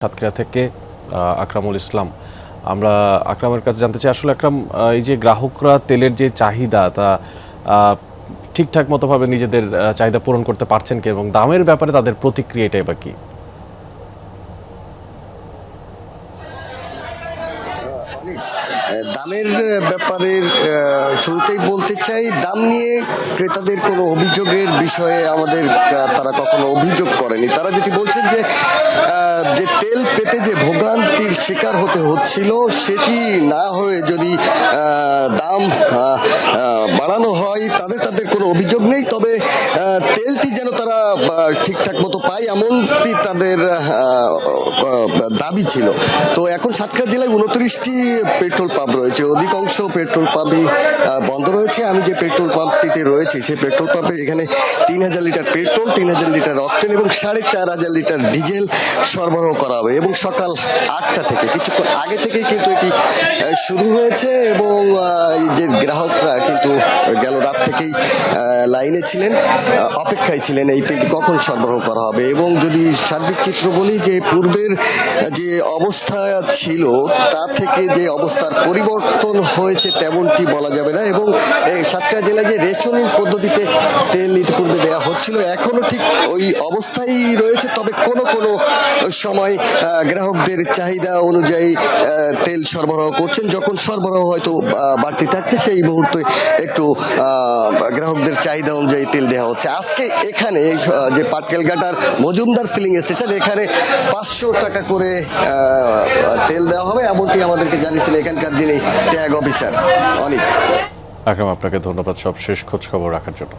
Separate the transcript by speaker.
Speaker 1: সাতক্ষীরা থেকে আকরামুল ইসলাম। আমরা আকরামের কাছে জানতে চাই, আসলে আকরাম, এই যে গ্রাহকরা তেলের যে চাহিদা তা ঠিকঠাক মতোভাবে নিজেদের চাহিদা পূরণ করতে পারছেন কি, এবং দামের ব্যাপারে তাদের প্রতিক্রিয়াটাই বা কি?
Speaker 2: দামের ব্যাপারে শুরুতেই বলতে চাই, দাম নিয়ে ক্রেতাদের কোনো অভিযোগের বিষয়ে আমাদের তারা কখনো অভিযোগ করেনি। তারা যেটি বলছেন যে যে তেল পেতে যে ভোগান্তির শিকার হতে হচ্ছিল সেটি না হয়ে যদি দাম বাড়ানো হয় তাদের কোনো অভিযোগ নেই, তবে তেলটি যেন তারা ঠিকঠাক মতো পায় এমনটি তাদের দাবি ছিল। তো এখন সাতক্ষীরা জেলায় 29টি পেট্রোল পাম্প রয়েছে, অধিকাংশ পেট্রোল পাম্পই বন্ধ রয়েছে। আমি যে পেট্রোল পাম্পটিতে রয়েছি সেই পেট্রোল পাম্পে এখানে 3000 লিটার পেট্রোল, 3000 লিটার অকটেন এবং 4500 লিটার ডিজেল সরবরাহ করা হবে, এবং সকাল 8টা থেকে কিছুক্ষণ আগে থেকেই কিন্তু এটি শুরু হয়েছে। এবং এই যে গ্রাহকরা কিন্তু গেল রাত থেকেই লাইনে ছিলেন, অপেক্ষায় ছিলেন এই তেলটি কখন সরবরাহ করা হবে। এবং যদি সার্বিক চিত্র বলি, যে পূর্বের যে অবস্থা ছিল তা থেকে যে অবস্থার পরিবর্তন হয়েছে তেমনটি বলা যাবে না। এবং এই সাতক্ষীরা জেলায় যে রেশনিং পদ্ধতিতে তেল ইতিপূর্বে দেওয়া হচ্ছিল এখনো ঠিক ওই অবস্থায় রয়েছে, তবে কোনো সময় গ্রাহকদের চাহিদা অনুযায়ী তেল সরবরাহ করছেন। যখন সরবরাহ হয়তো বাড়তি থাকছে সেই মুহূর্তে একটু গ্রাহকদের চাহিদা অনুযায়ী তেল দেওয়া হচ্ছে। আজকে এখানে যে পাটকেলঘাটার মজুমদার ফিলিং স্টেশন, এখানে 500 টাকা করে তেল দেওয়া হবে এমনটি আমাদেরকে জানিয়েছিলেন এখানকার যিনি ট্যাগ অফিসার অনিক।
Speaker 1: আকরাম, আপনাকে ধন্যবাদ সব শেষ খোঁজ খবর রাখার জন্য।